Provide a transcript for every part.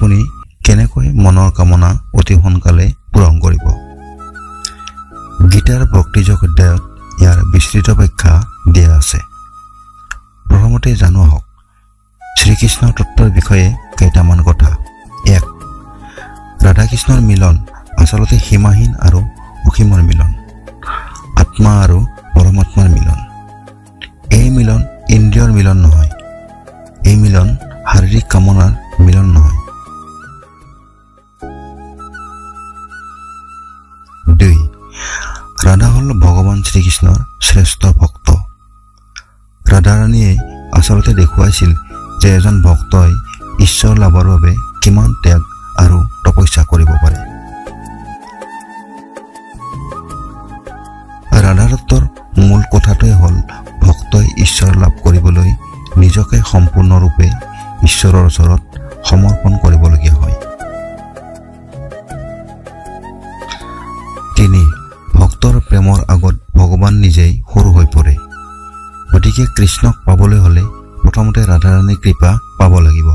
আপুনি কেনেকৈ মনৰ কামনা অতি সোনকালে পূৰণ কৰিব। গীতাৰ ভক্তিযোগ অধ্যায়ত ইয়াৰ বিস্তৃত ব্যাখ্যা দিয়া আছে। প্ৰথমতে জানো আহক শ্ৰীকৃষ্ণৰ তত্ত্বৰ বিষয়ে কেইটামান কথা। 1. ৰাধাকৃষ্ণৰ মিলন আচলতে সীমাহীন আৰু অসীমৰ মিলন, আত্মা আৰু পৰমাত্মাৰ মিলন। এই মিলন ইন্দ্ৰিয়ৰ মিলন নহয়, এই মিলন শাৰীৰিক কামনাৰ মিলন নহয়। 2. ৰাধা হ'ল ভগৱান শ্ৰীকৃষ্ণৰ শ্ৰেষ্ঠ ভক্ত। ৰাধাৰাণীয়ে আচলতে দেখুৱাইছিল যে এজন ভক্তই ঈশ্বৰ লাভৰ বাবে কিমান ত্যাগ আৰু তপস্যা কৰিব পাৰে। ৰাধাতত্বৰ মূল কথাটোৱে হ'ল ভক্তই ঈশ্বৰ লাভ কৰিবলৈ নিজকে সম্পূৰ্ণৰূপে ঈশ্বৰৰ ওচৰত সমৰ্পণ কৰিবলগীয়া হয়। 3. ভক্তৰ প্ৰেমৰ আগত ভগৱান নিজেই সৰু হৈ পৰে। গতিকে কৃষ্ণক পাবলৈ হ'লে প্ৰথমতে ৰাধাৰাণীৰ কৃপা পাব লাগিব।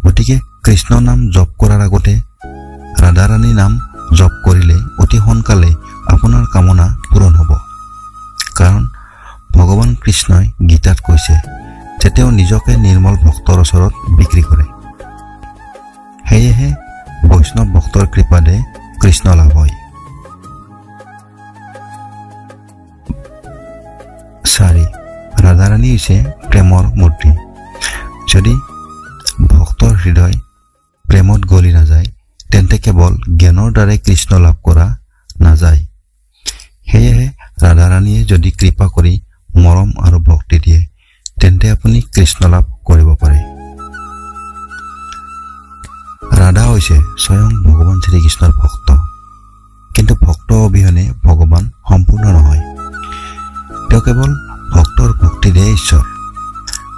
গতিকে কৃষ্ণ নাম জপ কৰাৰ আগতে ৰাধাৰাণী নাম জপ কৰিলে অতি সোনকালে আপোনাৰ কামনা পূৰণ হ'ব। কাৰণ ভগৱান কৃষ্ণই গীতাত কৈছে যে তেওঁ নিজকে নিৰ্মল ভক্তৰ ওচৰত বিক্ৰী কৰে। সেয়েহে বৈষ্ণৱ ভক্তৰ কৃপাতে কৃষ্ণ লাভ হয়। 4. ৰাধাৰাণী হৈছে প্ৰেমৰ মূৰ্তি। যদি ভক্তৰ হৃদয় প্ৰেমত গলি নাযায় তেন্তে কেৱল জ্ঞানৰ দ্বাৰাই কৃষ্ণ লাভ কৰা নাযায়। সেয়েহে ৰাধাৰাণীয়ে যদি কৃপা কৰি মৰম আৰু ভক্তি দিয়ে তেন্তে আপুনি কৃষ্ণ লাভ কৰিব পাৰে। ৰাধা হৈছে স্বয়ং ভগৱান শ্ৰীকৃষ্ণৰ ভক্ত, কিন্তু ভক্ত অবিহনে ভগৱান সম্পূৰ্ণ নহয়। তেওঁ কেৱল ভক্তৰ ভক্তিৰে ঈশ্বৰ।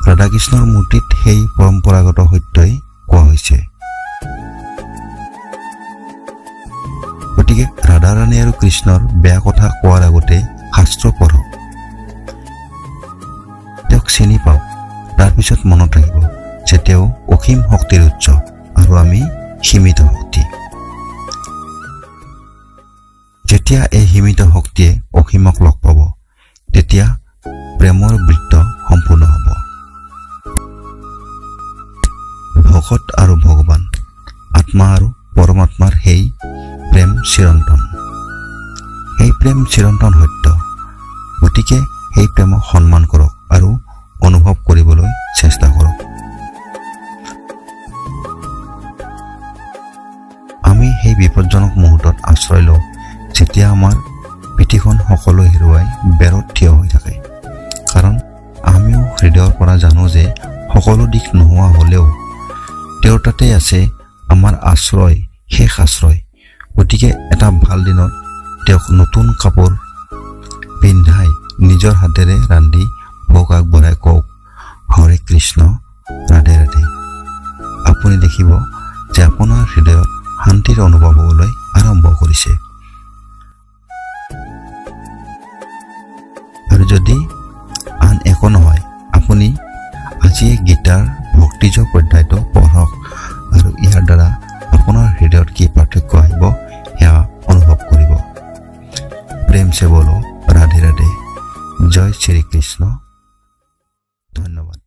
ৰাধাকৃষ্ণৰ মূৰ্তিত সেই পৰম্পৰাগত সত্যই কোৱা হৈছে। গতিকে ৰাধাৰাণী আৰু কৃষ্ণৰ বেয়া কথা কোৱাৰ আগতে শাস্ত্ৰ পঢ়ক, তেওঁক চিনি পাওক, তাৰপিছত মনত ৰাখিব যে তেওঁ অসীম শক্তিৰ উৎস আৰু আমি সীমিত শক্তি। যেতিয়া এই সীমিত শক্তিয়ে অসীমক লগ পাব তেতিয়া প্ৰেমৰ বৃত্ত সম্পূৰ্ণ হ'ব। ভকত আৰু ভগৱান, আত্মা আৰু পৰমাত্মাৰ সেই প্ৰেম চিৰন্তন। সেই প্ৰেম চিৰন্তন সত্য। গতিকে সেই প্ৰেমক সন্মান কৰক আৰু অনুভৱ কৰিবলৈ চেষ্টা কৰক। আমি সেই বিপদজনক মুহূৰ্তত আশ্ৰয় লওঁ যেতিয়া আমাৰ পিঠিখন সকলো হেৰুৱাই বেৰত থিয় হৈ থাকে। কাৰণ আমিও হৃদয়ৰ পৰা জানো যে সকলো দিশ নোহোৱা হ'লেও তেওঁৰ তাতে আছে আমাৰ আশ্ৰয়, শেষ আশ্ৰয়। গতিকে এটা ভাল দিনত তেওঁক নতুন কাপোৰ পিন্ধাই নিজৰ হাতেৰে ৰান্ধি ভোগ আগবঢ়াই কওক, হৰে কৃষ্ণ, ৰাধে ৰাধে। আপুনি দেখিব যে আপোনাৰ হৃদয়ত শান্তিৰ অনুভৱ হ'বলৈ আৰম্ভ কৰিছে। আৰু যদি আন একো নহয়, আপুনি আজিয়ে গীতাৰ ভক্তিযোগ অধ্যায়টো পঢ়ক আৰু ইয়াৰ দ্বাৰা আপোনাৰ হৃদয়ত কি পাৰ্থক্য আহিব সেয়া অনুভৱ কৰিব। প্ৰেম সে বলো, ৰাধে ৰাধে। জয় শ্ৰী কৃষ্ণ। ধন্যবাদ।